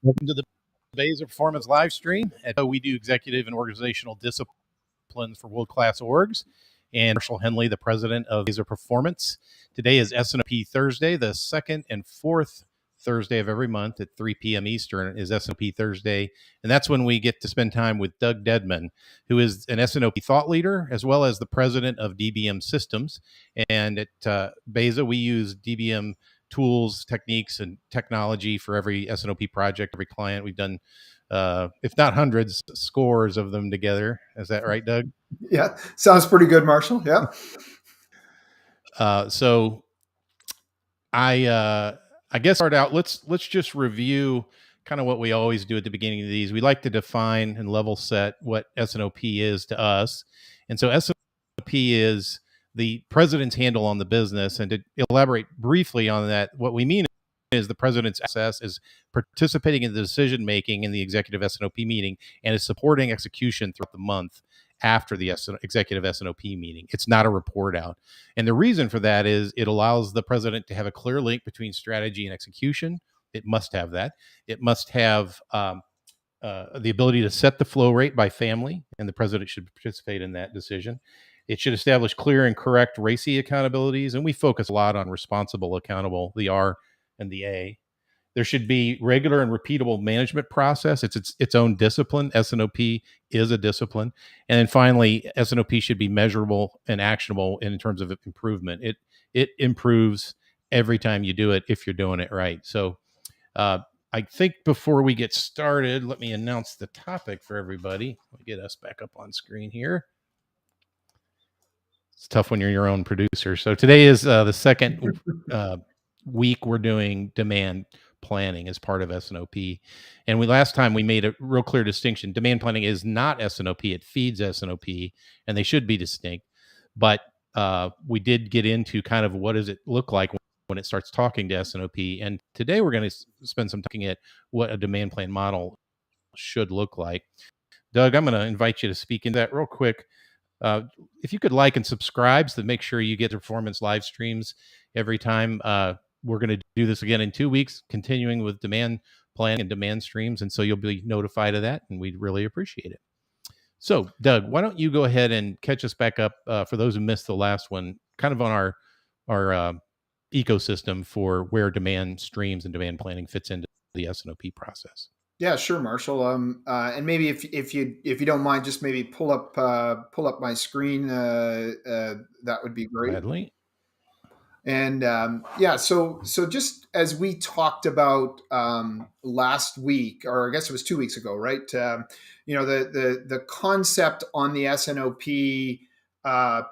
Welcome to the BEZA Performance live stream. We do executive and organizational disciplines for world-class orgs. And Marshall Henley, the president of BEZA Performance. Today is S&OP Thursday, the second and fourth Thursday of every month at 3 p.m. Eastern is S&OP Thursday. And that's when we get to spend time with Doug Dedman, who is an S&OP thought leader, as well as the president of DBM Systems. And at BEZA, we use DBM tools, techniques, and technology for every S&OP project, every client. We've done, if not hundreds, scores of them together. Is that right, Doug? Yeah, sounds pretty good, Marshall. Yeah. So I guess start out. Let's just review kind of what we always do at the beginning of these. We like to define and level set what S&OP is to us, and so S&OP is the president's handle on the business. And to elaborate briefly on that, what we mean is the president's access is participating in the decision making in the executive S&OP meeting and is supporting execution throughout the month after the executive S&OP meeting. It's not a report out. And the reason for that is it allows the president to have a clear link between strategy and execution. It must have that. It must have the ability to set the flow rate by family, and the president should participate in that decision. It should establish clear and correct RACI accountabilities, and we focus a lot on responsible, accountable, the R and the A. There should be regular and repeatable management process. It's its own discipline. S&OP is a discipline. And then finally, S&OP should be measurable and actionable in terms of improvement. It improves every time you do it if you're doing it right. So I think before we get started, let me announce the topic for everybody. Let me get us back up on screen here. It's tough when you're your own producer. So today is the second week we're doing demand planning as part of S&OP. And last time we made a real clear distinction. Demand planning is not S&OP. It feeds S&OP, and they should be distinct. But we did get into kind of what does it look like when it starts talking to S&OP. And today we're going to spend some time looking at what a demand plan model should look like. Doug, I'm going to invite you to speak into that real quick. If you could like and subscribe so that make sure you get the performance live streams every time. We're going to do this again in 2 weeks, continuing with demand planning and demand streams. And so you'll be notified of that, and we'd really appreciate it. So, Doug, why don't you go ahead and catch us back up for those who missed the last one, kind of on our ecosystem for where demand streams and demand planning fits into the S&OP process. Yeah, sure, Marshall. And maybe if you don't mind, just maybe pull up my screen. That would be great. Gladly. And yeah, so just as we talked about last week, or I guess it was 2 weeks ago, right? The concept on the S&OP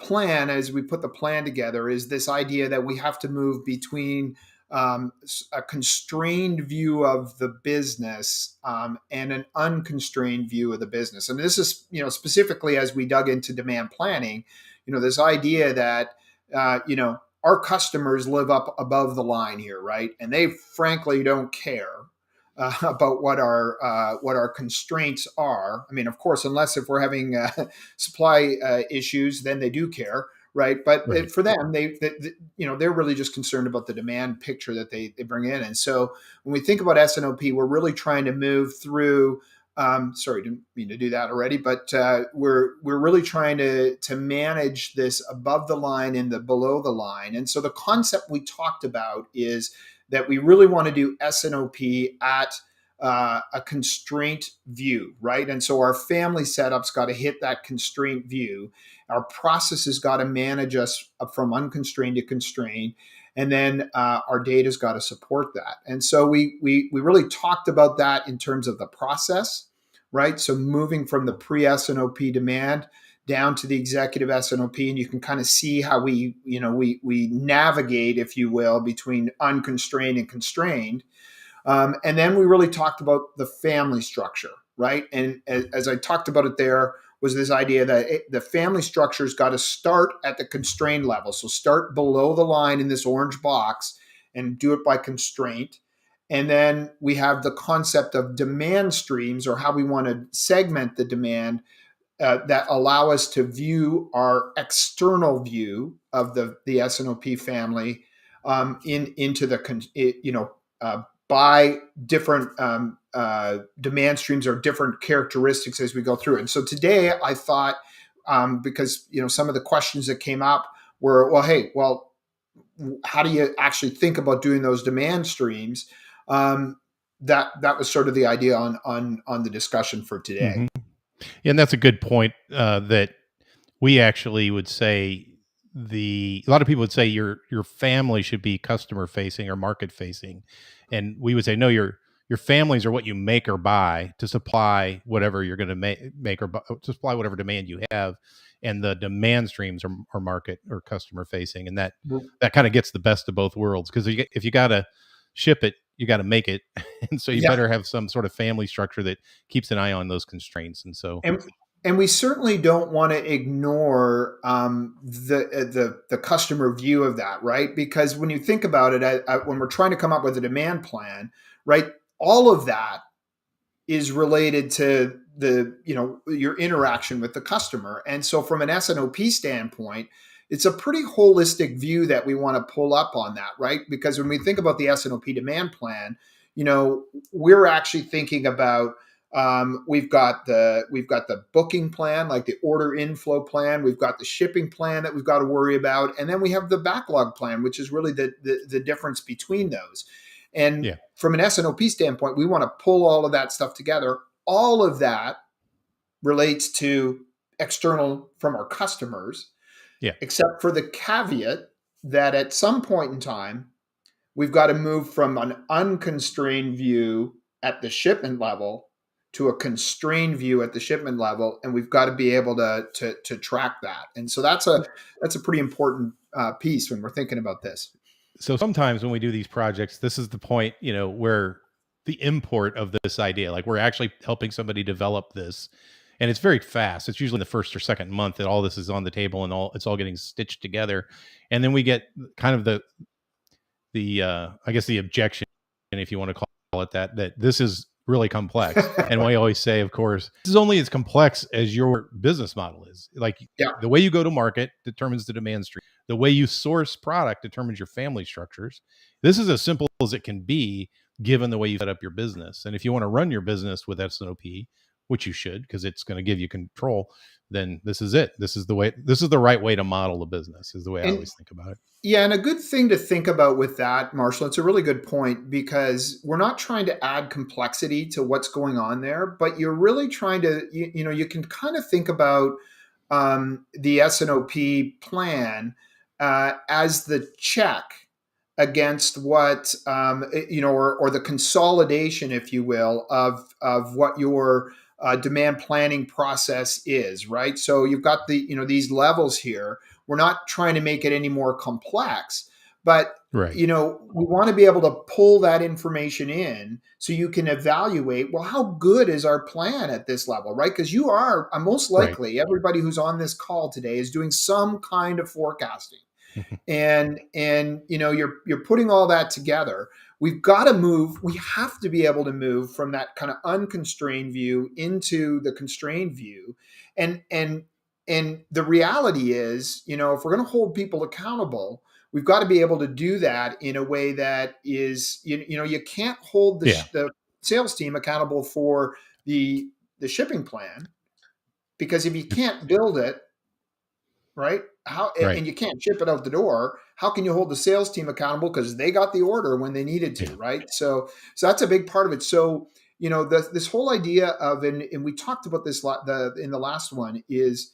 plan, as we put the plan together, is this idea that we have to move between a constrained view of the business and an unconstrained view of the business. And this is, specifically as we dug into demand planning, this idea that, our customers live up above the line here, right? And they frankly don't care about what our constraints are. I mean, of course, unless if we're having supply issues, then they do care, right? But right. For them, they're really just concerned about the demand picture that they bring in. And so when we think about S&OP, we're really trying to move through. Sorry, didn't mean to do that already, but we're really trying to manage this above the line and the below the line. And so the concept we talked about is that we really want to do S&OP at a constraint view, right? And so our family setup's got to hit that constraint view. Our process has got to manage us from unconstrained to constrained. And then our data's got to support that. And so we really talked about that in terms of the process, right? So moving from the pre-S&OP demand down to the executive S&OP, and you can kind of see how we navigate, if you will, between unconstrained and constrained. And then we really talked about the family structure, right? And as I talked about it, there was this idea that the family structure's got to start at the constrained level. So start below the line in this orange box and do it by constraint. And then we have the concept of demand streams, or how we want to segment the demand that allow us to view our external view of the S&OP family into the by different demand streams or different characteristics as we go through. And so today I thought, because some of the questions that came up were, how do you actually think about doing those demand streams? That was sort of the idea on the discussion for today. Mm-hmm. And that's a good point, that we actually would say a lot of people would say your family should be customer facing or market facing, and we would say no, your families are what you make or buy to supply whatever you're going to make or to supply whatever demand you have, and the demand streams are market or customer facing, and that kind of gets the best of both worlds, because if you got to ship it, you got to make it, and so you better have some sort of family structure that keeps an eye on those constraints, and so. And we certainly don't want to ignore the customer view of that, right? Because when you think about it, when we're trying to come up with a demand plan, right, all of that is related to your interaction with the customer. And so from an S&OP standpoint, it's a pretty holistic view that we want to pull up on that, right? Because when we think about the S&OP demand plan, we're actually thinking about we've got the booking plan, like the order inflow plan. We've got the shipping plan that we've got to worry about, and then we have the backlog plan, which is really the difference between those. And from an S&OP standpoint, we want to pull all of that stuff together. All of that relates to external from our customers, except for the caveat that at some point in time, we've got to move from an unconstrained view at the shipment level to a constrained view at the shipment level, and we've got to be able to track that. And so that's a pretty important piece when we're thinking about this. So sometimes when we do these projects, this is the point, where the import of this idea, like we're actually helping somebody develop this, and it's very fast. It's usually the first or second month that all this is on the table and it's all getting stitched together, and then we get kind of the I guess the objection, if you want to call it that this is really complex. And we always say, of course, this is only as complex as your business model is. Like the way you go to market determines the demand stream. The way you source product determines your family structures. This is as simple as it can be, given the way you set up your business. And if you want to run your business with S&OP, which you should, because it's going to give you control, then this is it. This is the right way to model a business, is the way I always think about it. Yeah, and a good thing to think about with that, Marshall, it's a really good point, because we're not trying to add complexity to what's going on there, but you're really trying to, you can kind of think about the S&OP plan as the check against what, or the consolidation, if you will, of what your demand planning process is, right? So you've got these levels here. We're not trying to make it any more complex, but we want to be able to pull that information in so you can evaluate, well, how good is our plan at this level, right? Because you are most likely everybody who's on this call today is doing some kind of forecasting. and you're putting all that together. We've got to move. We have to be able to move from that kind of unconstrained view into the constrained view. And the reality is, if we're going to hold people accountable, we've got to be able to do that in a way that is, you can't hold the sales team accountable for the shipping plan, because if you can't build it, right? And you can't ship it out the door, how can you hold the sales team accountable? Because they got the order when they needed to, right? So that's a big part of it. So, this whole idea of, and we talked about this in the last one, is,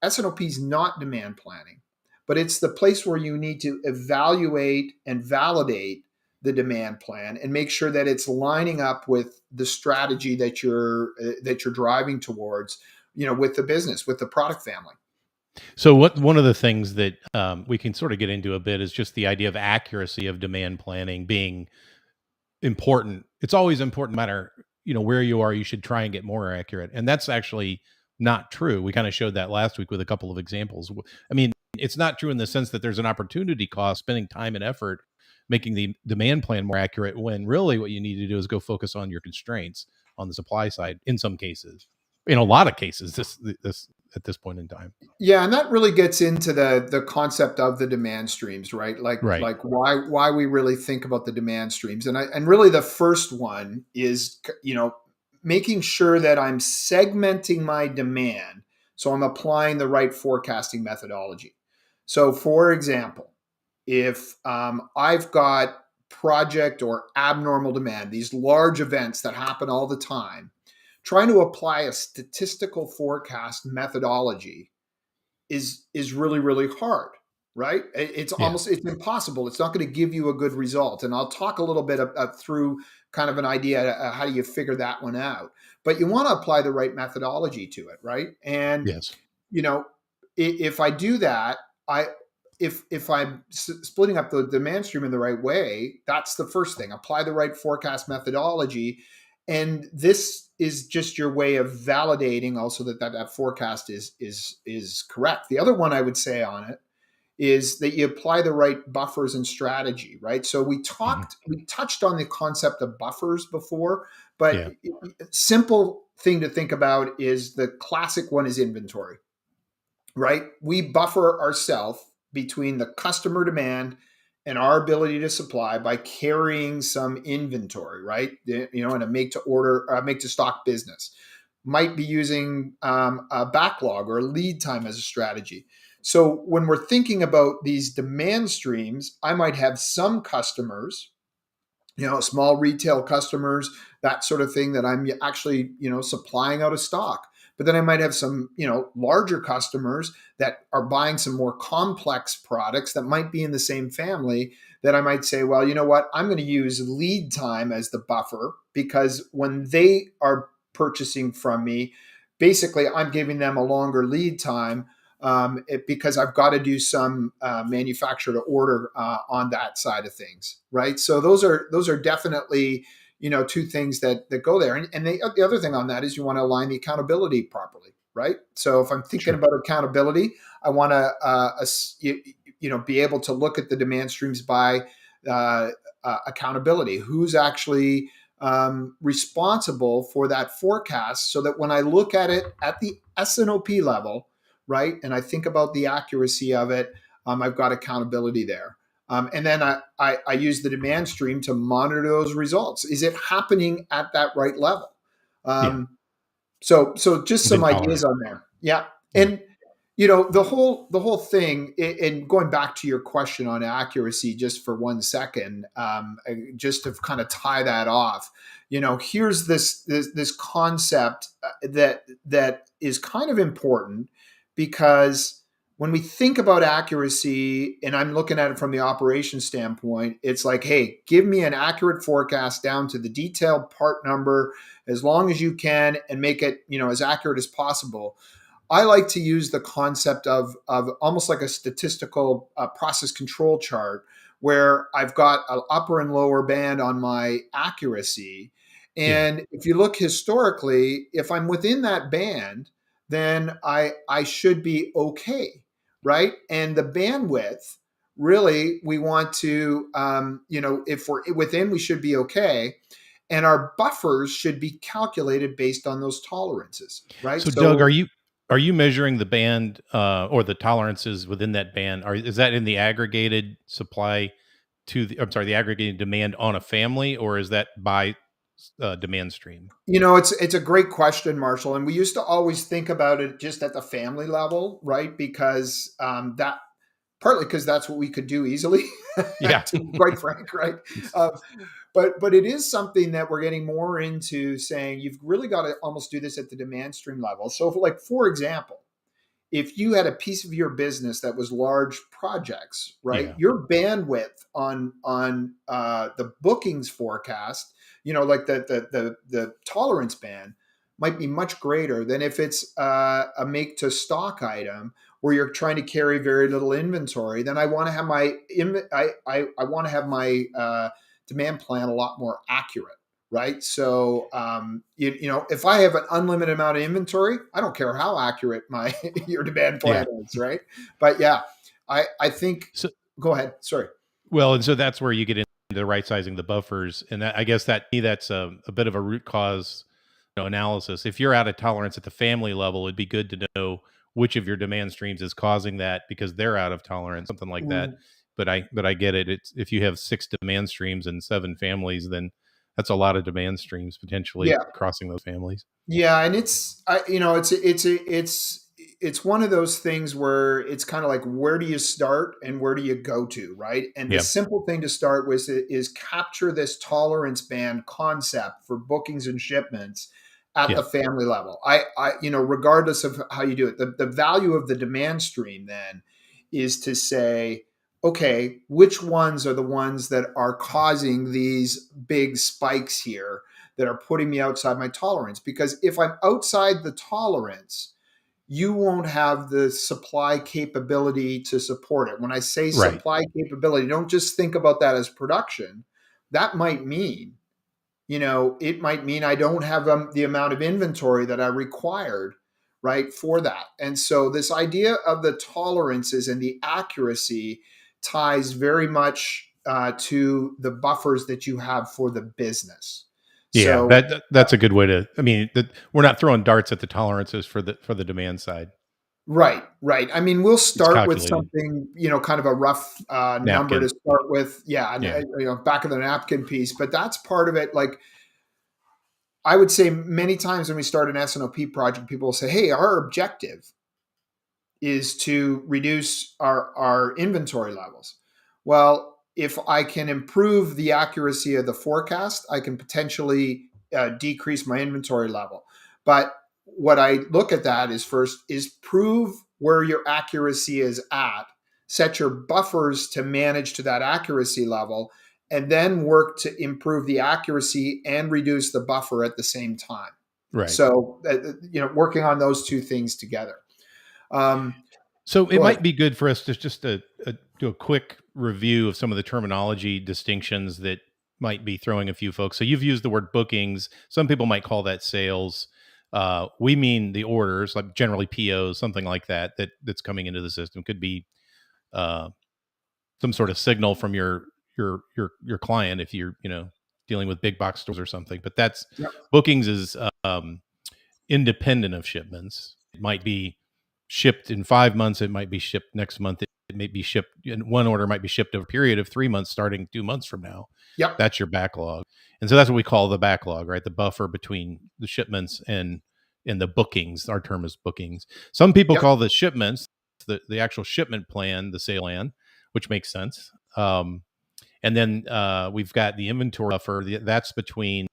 S&OP is not demand planning, but it's the place where you need to evaluate and validate the demand plan and make sure that it's lining up with the strategy that you're driving towards, with the business, with the product family. So one of the things that we can sort of get into a bit is just the idea of accuracy of demand planning being important. It's always important, no matter where you are. You should try and get more accurate, and that's actually not true. We kind of showed that last week with a couple of examples. I mean, it's not true in the sense that there's an opportunity cost spending time and effort making the demand plan more accurate, when really what you need to do is go focus on your constraints on the supply side. In some cases, in a lot of cases, this at this point in time. Yeah, and that really gets into the concept of the demand streams, right? Right. Like why we really think about the demand streams, and really the first one is making sure that I'm segmenting my demand, so I'm applying the right forecasting methodology. So, for example, if I've got project or abnormal demand, these large events that happen all the time, trying to apply a statistical forecast methodology is really really hard, right? It's Yeah. almost, it's impossible. It's not going to give you a good result, and I'll talk a little bit through kind of an idea how do you figure that one out. But you want to apply the right methodology to it, right? And Yes. you know if I do that, I if I'm splitting up the demand stream in the right way, that's the first thing. Apply the right forecast methodology, and this is just your way of validating also that forecast is correct. The other one I would say on it is that you apply the right buffers and strategy, right? So Mhm. we touched on the concept of buffers before, but Yeah. simple thing to think about is the classic one is inventory, right? We buffer ourselves between the customer demand and our ability to supply by carrying some inventory, right? In a make to order, make to stock business, might be using a backlog or a lead time as a strategy. So when we're thinking about these demand streams, I might have some customers, small retail customers, that sort of thing, that I'm actually, supplying out of stock. But then I might have some, larger customers that are buying some more complex products that might be in the same family, that I might say, well, you know what, I'm going to use lead time as the buffer, because when they are purchasing from me, basically I'm giving them a longer lead time, because I've got to do some manufacture to order on that side of things, right? So those are definitely two things that go there, and the other thing on that is you want to align the accountability properly, right? So if I'm thinking Sure. about accountability, I want to be able to look at the demand streams by accountability. Who's actually responsible for that forecast, so that when I look at it at the S&OP level, right? And I think about the accuracy of it. I've got accountability there. And then I use the demand stream to monitor those results. Is it happening at that right level? Yeah. So just some Within ideas tolerance. on there. Yeah. Yeah. And the whole thing, and going back to your question on accuracy just for 1 second, just to kind of tie that off, here's this concept that is kind of important, because when we think about accuracy, and I'm looking at it from the operation standpoint, it's like, hey, give me an accurate forecast down to the detailed part number as long as you can, and make it as accurate as possible. I like to use the concept of almost like a statistical process control chart, where I've got an upper and lower band on my accuracy. Yeah. And if you look historically, if I'm within that band, then I should be okay, right? And the bandwidth, really, we want to, if we're within, we should be okay. And our buffers should be calculated based on those tolerances, right? So, Doug, So are you measuring the band or the tolerances within that band? Is that in the aggregated supply to the? I'm sorry, the aggregated demand on a family, or is that by demand stream? It's a great question, Marshall, and we used to always think about it just at the family level, right? Because that partly because that's what we could do easily, Yeah. to be quite frank, right? Uh, but it is something that we're getting more into, saying you've really got to almost do this at the demand stream level. So, for example, if you had a piece of your business that was large projects, right? Yeah. Your bandwidth on the bookings forecast, like the tolerance band, might be much greater than if it's a make to stock item where you're trying to carry very little inventory. Then I want to have I want to have my demand plan a lot more accurate, right? So, if I have an unlimited amount of inventory, I don't care how accurate my your demand Yeah. plan is, right? But yeah, I think. So, Go ahead. Sorry. well, and so that's where you get into the right sizing the buffers, and I guess that's a bit of a root cause analysis. If you're out of tolerance at the family level, it'd be good to know which of your demand streams is causing that because they're out of tolerance, something like that. Mm. But I get it. It's if you have 6 demand streams and 7 families, then that's a lot of demand streams potentially Yeah. crossing those families. Yeah, and it's one of those things where it's kind of like, where do you start and where do you go to, right? And the Yeah. simple thing to start with is capture this tolerance band concept for bookings and shipments at Yeah. the family level. Regardless of how you do it, the value of the demand stream then is to say, okay, which ones are the ones that are causing these big spikes here that are putting me outside my tolerance? Because if I'm outside the tolerance, you won't have the supply capability to support it. When I say Right. supply capability, don't just think about that as production. That might mean, it might mean I don't have the amount of inventory that I required, right, for that. And so this idea of the tolerances and the accuracy ties very much to the buffers that you have for the business. Yeah, So that's a good way to. I mean, we're not throwing darts at the tolerances for the demand side. right, right. I mean, we'll It's start with calculated. something, kind of a rough number to Napkin. start with. Yeah, and Yeah. back of the napkin piece, but that's part of it. Like, I would say many times when we start an S&OP project, people will say, "Hey, our objective is to reduce our inventory levels." Well, if I can improve the accuracy of the forecast, I can potentially decrease my inventory level. But what I look at that is first is prove where your accuracy is at, set your buffers to manage to that accuracy level, and then work to improve the accuracy and reduce the buffer at the same time. Right. So, working on those two things together. Um, So it Go ahead. might be good for us to just do a quick review of some of the terminology distinctions that might be throwing a few folks. So you've used the word bookings. Some people might call that sales. We mean the orders, like generally POs, something like that, that's coming into the system. Could be uh, some sort of signal from your client if you're dealing with big box stores or something. But that's Yep. bookings is independent of shipments. It might be shipped in 5 months. It might be shipped next month. It may be shipped in one order, might be shipped over a period of 3 months, starting 2 months from now. Yep. That's your backlog. And so that's what we call the backlog, right? The buffer between the shipments and the bookings. Our term is bookings. Some people Yep. call the shipments the actual shipment plan, the sale plan, which makes sense. And then we've got the inventory buffer. That's between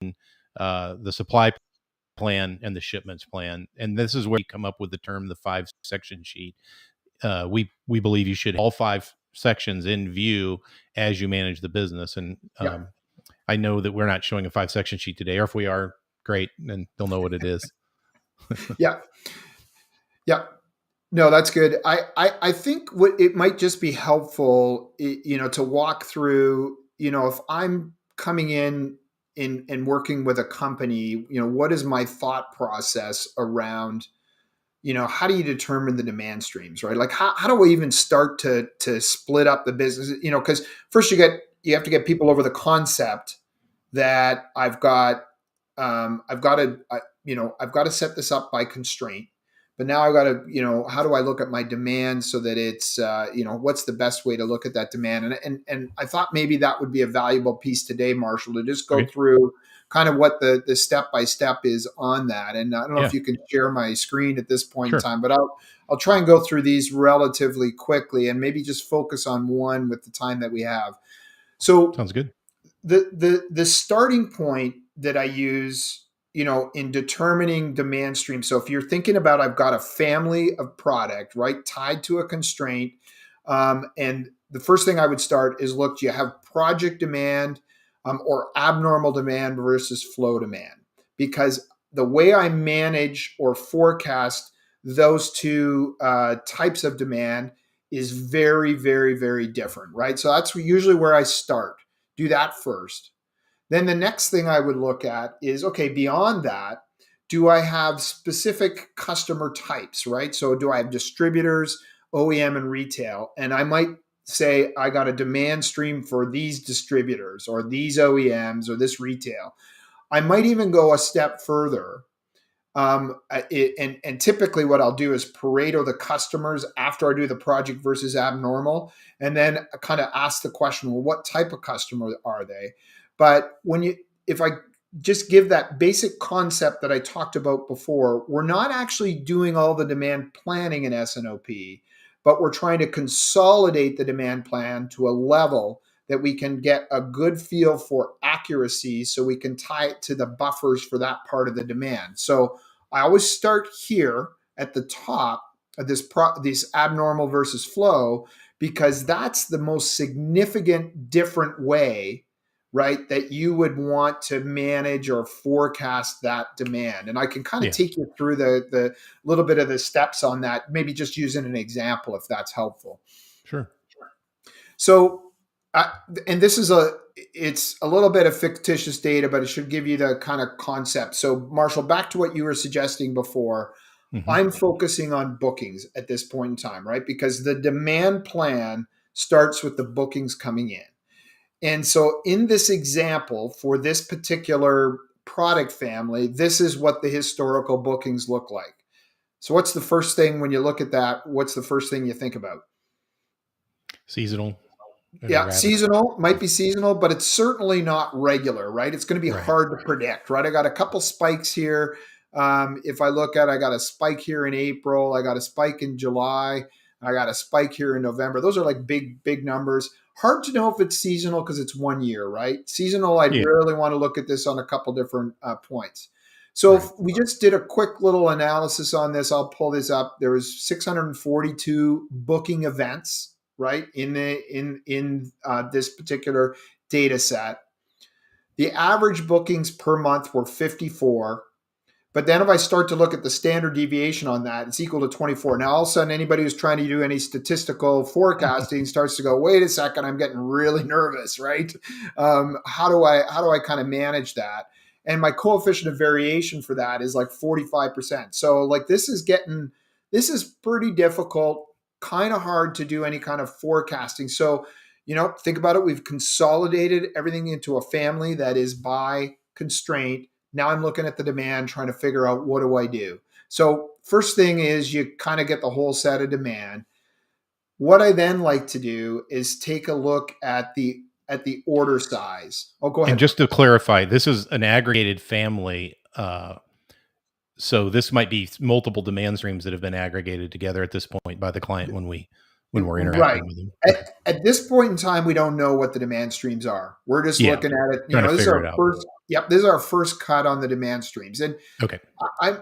the supply plan and the shipments plan. And this is where you come up with the term the 5-section sheet. We believe you should have all 5 sections in view as you manage the business. And Yep. I know that we're not showing a 5-section sheet today, or if we are, great, and they'll know what it is. Yep. Yep. No, that's good. I think what it might just be helpful, to walk through, if I'm coming in and working with a company, what is my thought process around, how do you determine the demand streams, right? Like, how do I even start to split up the business? Because first you have to get people over the concept that I've got to set this up by constraint. But now I've got to, how do I look at my demand so that it's, what's the best way to look at that demand? And I thought maybe that would be a valuable piece today, Marshall, to just go Okay. through kind of what the step by step is on that. And I don't know if Yeah, you can share my screen at this point in sure. time, but I'll try and go through these relatively quickly and maybe just focus on one with the time that we have. So Sounds good. the starting point that I use, in determining demand stream. So if you're thinking about, I've got a family of product, right, tied to a constraint, and the first thing I would start is, look, do you have project demand, or abnormal demand versus flow demand? Because the way I manage or forecast those two types of demand is very, very, very different, right? So that's usually where I start. Do that first. Then the next thing I would look at is, okay, beyond that, do I have specific customer types, right? So do I have distributors, OEM, and retail? And I might say I got a demand stream for these distributors or these OEMs or this retail. I might even go a step further And typically what I'll do is Pareto the customers after I do the project versus abnormal, and then kind of ask the question, well, what type of customer are they? But if I just give that basic concept that I talked about before, we're not actually doing all the demand planning in S&OP, but we're trying to consolidate the demand plan to a level that we can get a good feel for accuracy so we can tie it to the buffers for that part of the demand. So I always start here at the top of this abnormal versus flow, because that's the most significant different way, right, that you would want to manage or forecast that demand. And I can kind of Yeah. take you through the little bit of the steps on that, maybe just using an example if that's helpful. Sure. So, and it's a little bit of fictitious data, but it should give you the kind of concept. So, Marshall, back to what you were suggesting before, Hmm. I'm focusing on bookings at this point in time, right? Because the demand plan starts with the bookings coming in. And so, in this example, for this particular product family, this is what the historical bookings look like. So, what's the first thing when you look at that? What's the first thing you think about? Seasonal and Yeah, erratic. seasonal might be seasonal, but it's certainly not regular, right? It's going to be Right. hard to predict, right? I got a couple spikes here. If I look at, I got a spike here in April, I got a spike in July, I got a spike here in November. Those are like big numbers. Hard to know if it's seasonal because it's 1 year, right? Seasonal, I'd Yeah. really want to look at this on a couple different points. So if Right. we just did a quick little analysis on this, I'll pull this up. There was 642 booking events, right, in this particular data set. The average bookings per month were 54. But then if I start to look at the standard deviation on that, it's equal to 24. Now, all of a sudden, anybody who's trying to do any statistical forecasting starts to go, wait a second, I'm getting really nervous, right? How do I kind of manage that? And my coefficient of variation for that is like 45%. So like this is pretty difficult, kind of hard to do any kind of forecasting. So, think about it. We've consolidated everything into a family that is by constraint. Now I'm looking at the demand, trying to figure out what do I do. So first thing is you kind of get the whole set of demand. What I then like to do is take a look at the order size. Oh, go And ahead, just Mark. to clarify, this is an aggregated family. So this might be multiple demand streams that have been aggregated together at this point by the client when we're Right. interacting with them. At, Okay. at this point in time, we don't know what the demand streams are. We're just Yeah. looking at it. Trying to This is figure it our out. first. Yep, this is our first cut on the demand streams, and Okay. I'm,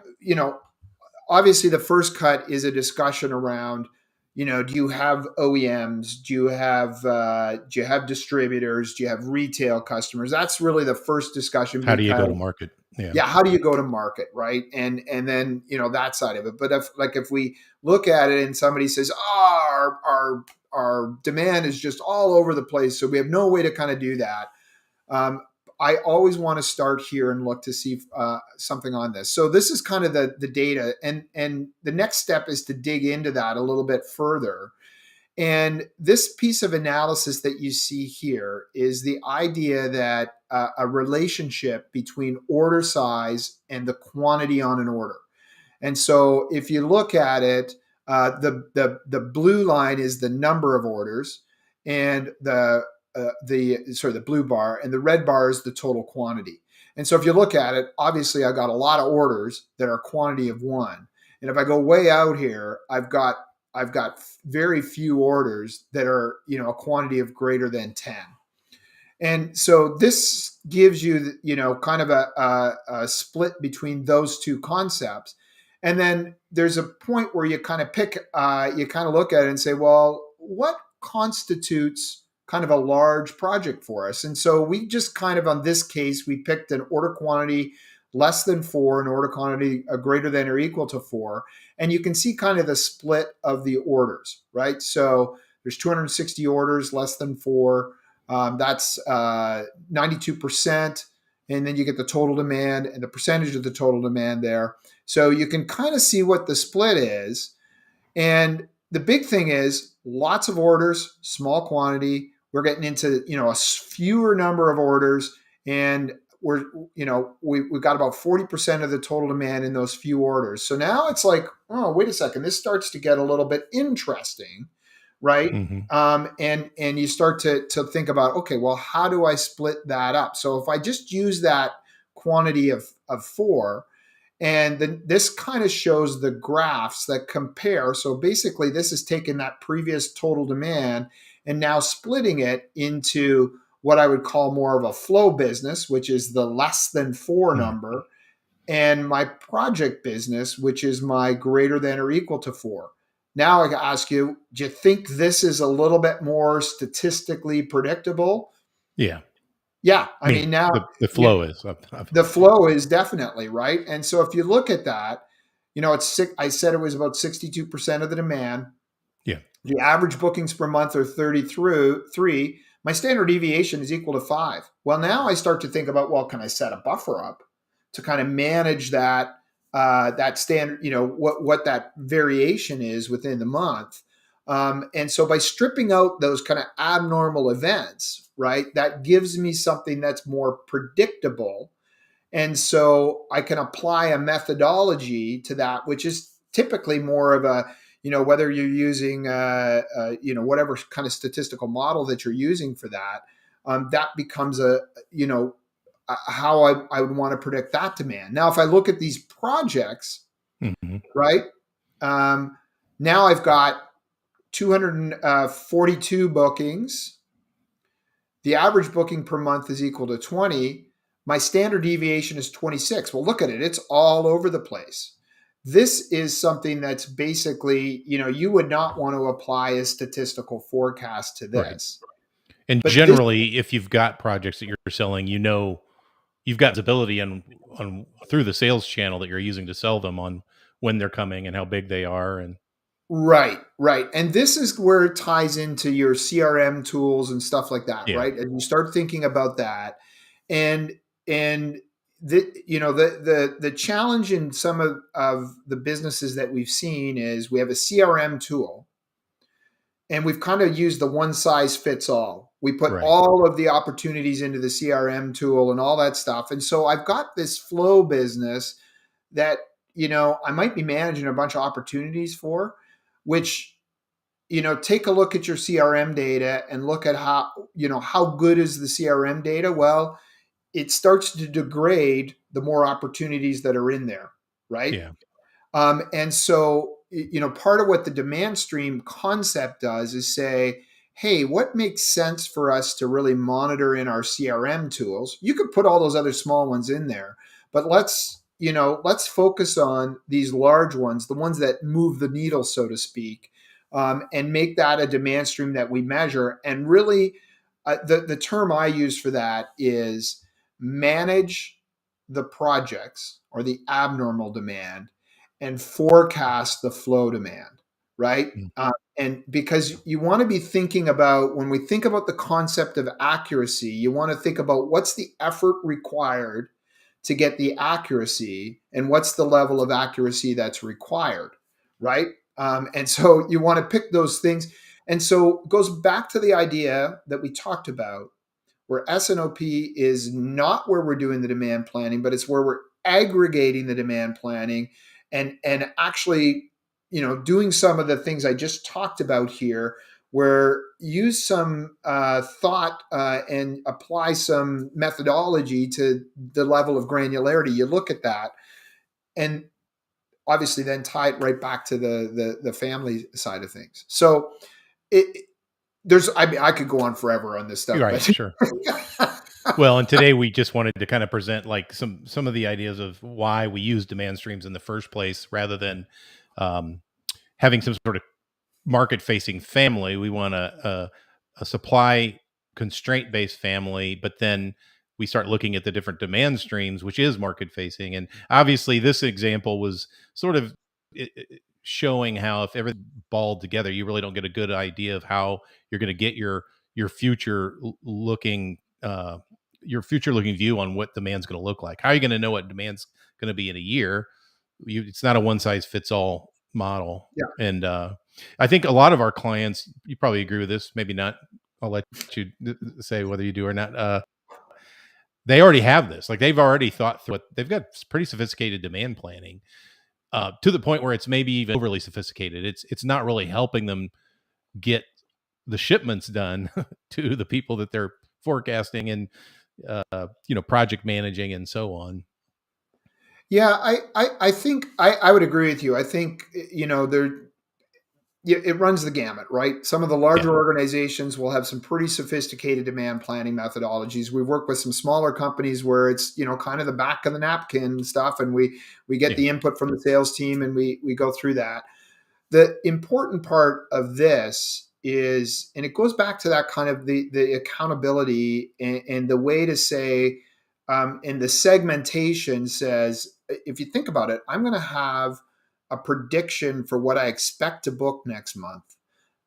obviously the first cut is a discussion around, do you have OEMs, do you have distributors, do you have retail customers? That's really the first discussion, How do you go to because market? Yeah. yeah, how do you go to market, right? And then that side of it. But if we look at it and somebody says, oh, our demand is just all over the place, so we have no way to kind of do that. um, I always want to start here and look to see something on this. So this is kind of the data, and the next step is to dig into that a little bit further. And this piece of analysis that you see here is the idea that a relationship between order size and the quantity on an order. And so if you look at it, the blue line is the number of orders, and the blue bar, and the red bar is the total quantity. And so if you look at it, obviously I got a lot of orders that are quantity of one. And if I go way out here, I've got very few orders that are a quantity of greater than 10. And so this gives you, kind of a split between those two concepts. And then there's a point where you kind of you kind of look at it and say, well, what constitutes kind of a large project for us? And so we just kind of, on this case, we picked an order quantity less than 4, an order quantity greater than or equal to 4. And you can see kind of the split of the orders, right? So there's 260 orders less than 4. That's 92%. And then you get the total demand and the percentage of the total demand there. So you can kind of see what the split is. And the big thing is lots of orders, small quantity. We're getting into, a fewer number of orders. And we've got about 40% of the total demand in those few orders. So now it's like, oh, wait a second, this starts to get a little bit interesting, right? Hmm. And you start to think about, okay, well, how do I split that up? So if I just use that quantity of 4, and then this kind of shows the graphs that compare. So basically, this is taking that previous total demand and now splitting it into what I would call more of a flow business, which is the less than 4 Hmm. number, and my project business, which is my greater than or equal to 4. Now I ask you, do you think this is a little bit more statistically predictable? Yeah. Yeah. I I mean, mean, now the you, flow is the obviously. flow is definitely right. And so if you look at that, it's six, I said it was about 62% of the demand. Yeah. The average bookings per month are 30 through 3. My standard deviation is equal to 5. Well, now I start to think about, well, can I set a buffer up to kind of manage that standard, what that variation is within the month. And so by stripping out those kind of abnormal events, right, that gives me something that's more predictable. And so I can apply a methodology to that, which is typically more of a, whether you're using, whatever kind of statistical model that you're using for that, that becomes how I would want to predict that demand. Now, if I look at these projects, Hmm. right, now I've got 242 bookings. The average booking per month is equal to 20. My standard deviation is 26. Well, look at it. It's all over the place. This is something that's basically, you would not want to apply a statistical forecast to Right. this. And But this, generally, if you've got projects that you're selling, you've got visibility on through the sales channel that you're using to sell them on when they're coming and how big they are. And right, right. And this is where it ties into your CRM tools and stuff like that, yeah. right? And you start thinking about that. And the challenge in some of the businesses that we've seen is we have a CRM tool, and we've kind of used the one size fits all. We put Right. all of the opportunities into the CRM tool and all that stuff. And so I've got this flow business that, I might be managing a bunch of opportunities for, which, take a look at your CRM data and look at how good is the CRM data? Well, it starts to degrade the more opportunities that are in there, right? Yeah. And so, part of what the demand stream concept does is say, hey, what makes sense for us to really monitor in our CRM tools? You could put all those other small ones in there, but let's focus on these large ones, the ones that move the needle, so to speak, and make that a demand stream that we measure. And really, the term I use for that is manage the projects or the abnormal demand and forecast the flow demand, right? Mm. And because you want to be thinking about, when we think about the concept of accuracy, you want to think about what's the effort required to get the accuracy and what's the level of accuracy that's required, right? And so you want to pick those things. And so it goes back to the idea that we talked about, where S&OP is not where we're doing the demand planning, but it's where we're aggregating the demand planning and actually, doing some of the things I just talked about here, where use some thought and apply some methodology to the level of granularity. You look at that, and obviously then tie it right back to the family side of things. So it, there's, I mean, I could go on forever on this stuff, Right. but Sure. Well, and today we just wanted to kind of present like some of the ideas of why we use demand streams in the first place, rather than um, having some sort of market facing family. We want a supply constraint based family, but then we start looking at the different demand streams, which is market facing. And obviously, this example was sort of showing how if everything balled together, you really don't get a good idea of how you're going to get your future looking your future looking view on what demand's going to look like. How are you going to know what demand's going to be in a year? It's not a one size fits all model. yeah. And I think a lot of our clients, you probably agree with this, maybe not. I'll let you say whether you do or not. they already have this. Like they've already thought through it. They've got pretty sophisticated demand planning to the point where it's maybe even overly sophisticated. It's not really helping them get the shipments done to the people that they're forecasting and project managing and so on. Yeah, I think I would agree with you. I think, there, yeah, it runs the gamut, right? Some of the Yeah, larger organizations will have some pretty sophisticated demand planning methodologies. We've worked with some smaller companies where it's, kind of the back of the napkin stuff, and we get yeah, the input from the sales team and we go through that. The important part of this is, and it goes back to that kind of the accountability and the way to say, and the segmentation says, if you think about it, I'm going to have a prediction for what I expect to book next month,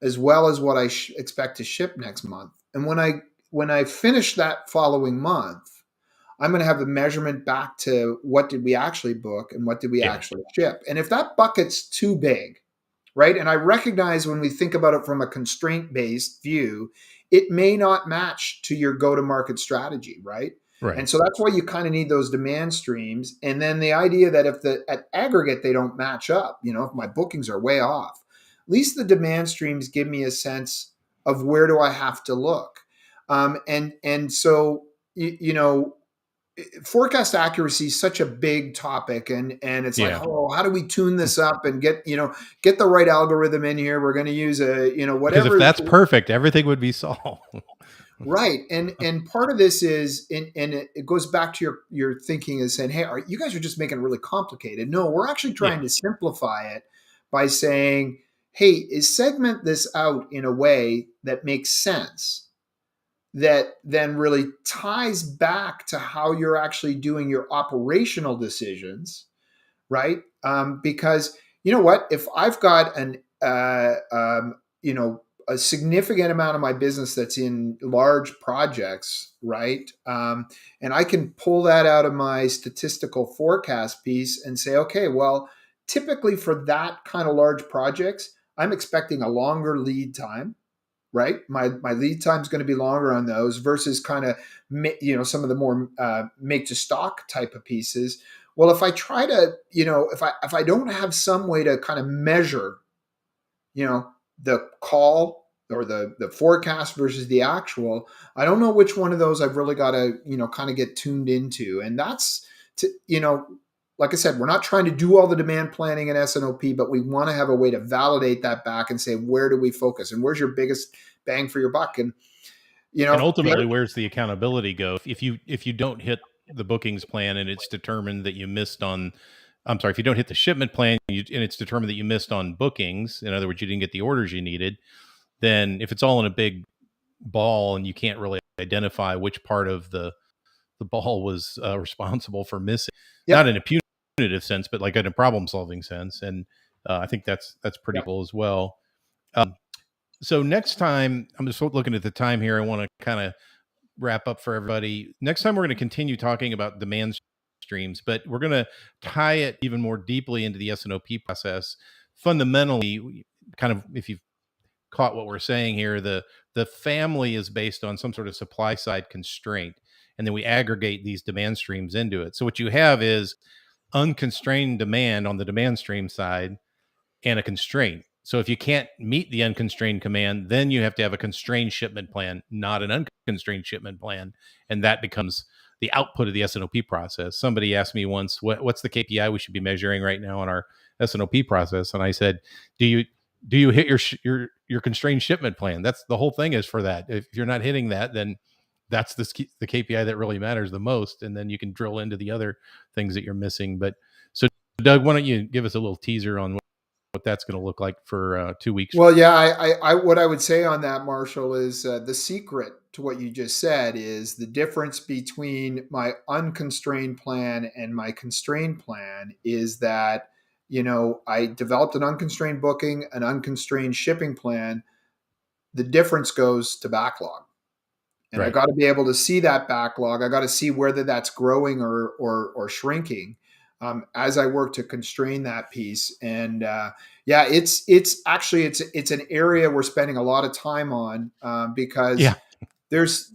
as well as what I expect to ship next month. And when I finish that following month, I'm going to have the measurement back to what did we actually book and what did we yeah, actually ship. And if that bucket's too big, right? And I recognize when we think about it from a constraint-based view, it may not match to your go-to-market strategy, right? right. And so that's why you kind of need those demand streams. And then the idea that if at aggregate they don't match up, if my bookings are way off, at least the demand streams give me a sense of where do I have to look. And so forecast accuracy is such a big topic, and it's like, Yeah, oh, how do we tune this up and get the right algorithm in here? We're going to use because if whatever. that's perfect, everything would be solved. Right. And part of this is, and it goes back to your thinking is saying, hey, you guys are just making it really complicated. No, we're actually trying Yeah, to simplify it by saying, hey, segment this out in a way that makes sense, that then really ties back to how you're actually doing your operational decisions, right? Because you know what, if I've got a significant amount of my business that's in large projects, right? And I can pull that out of my statistical forecast piece and say, okay, well, typically for that kind of large projects, I'm expecting a longer lead time, right? My lead time is going to be longer on those versus kind of some of the more make to stock type of pieces. Well, if I try to if I don't have some way to kind of measure the call or the forecast versus the actual, I don't know which one of those I've really got to kind of get tuned into. And that's to like I said, we're not trying to do all the demand planning in S&OP, but we want to have a way to validate that back and say, where do we focus and where's your biggest bang for your buck? And and ultimately, where's the accountability go? If you don't hit the bookings plan and it's determined that you missed on, I'm sorry, if you don't hit the shipment plan and it's determined that you missed on bookings, in other words, you didn't get the orders you needed, then if it's all in a big ball and you can't really identify which part of the ball was responsible for missing, not in yep, a punitive sense, but like in a problem solving sense. And I think that's pretty yep. cool as well. Um, so next time, I'm just looking at the time here. I want to kind of wrap up for everybody. Next time, we're going to continue talking about demand streams, but we're going to tie it even more deeply into the S&OP process. Fundamentally, kind of, if you've caught what we're saying here, the family is based on some sort of supply side constraint, and then we aggregate these demand streams into it. So what you have is unconstrained demand on the demand stream side and a constraint. So if you can't meet the unconstrained command, then you have to have a constrained shipment plan, not an unconstrained shipment plan, and that becomes the output of the S&OP process. Somebody asked me once, what's the KPI we should be measuring right now in our S&OP process? And I said, do you hit your constrained shipment plan? That's the whole thing is for that. If you're not hitting that, then that's the KPI that really matters the most, and then you can drill into the other things that you're missing. But so, Doug, why don't you give us a little teaser on what that's going to look like for 2 weeks? Well, yeah, what I would say on that, Marshall, is the secret to what you just said is the difference between my unconstrained plan and my constrained plan is that, I developed an unconstrained booking, an unconstrained shipping plan. The difference goes to backlog. And I Right. got to be able to see that backlog. I got to see whether that's growing or shrinking as I work to constrain that piece. And yeah, it's actually it's an area we're spending a lot of time on because Yeah. there's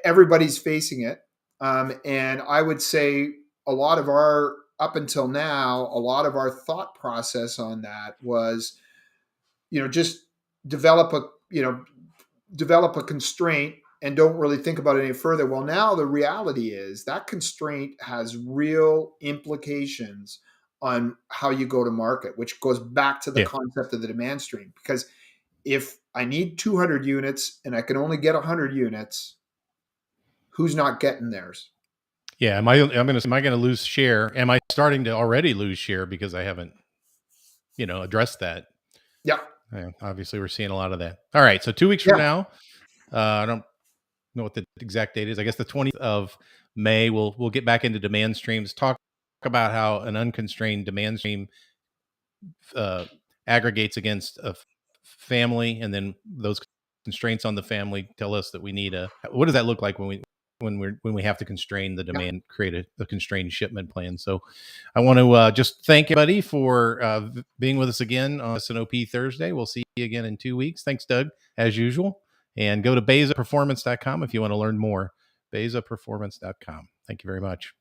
everybody's facing it. And I would say a lot of our, up until now, a lot of our thought process on that was, just develop a, develop a constraint and don't really think about it any further. Well, now the reality is that constraint has real implications on how you go to market, which goes back to the Yeah. concept of the demand stream. Because if I need 200 units and I can only get 100 units, who's not getting theirs? Yeah. Am I going to lose share? Am I starting to already lose share because I haven't, addressed that? Yeah. Yeah, obviously, we're seeing a lot of that. All right. So 2 weeks from Yeah. now, I don't know what the exact date is. I guess the 20th of May, we'll get back into demand streams, talk about how an unconstrained demand stream uh, aggregates against a family, and then those constraints on the family tell us that we need what does that look like when we have to constrain the Yeah. demand, create a constrained shipment plan. So I want to just thank everybody for being with us again on S&OP Thursday. We'll see you again in 2 weeks. Thanks, Doug, as usual. And go to bezaperformance.com if you want to learn more. bezaperformance.com. Thank you very much.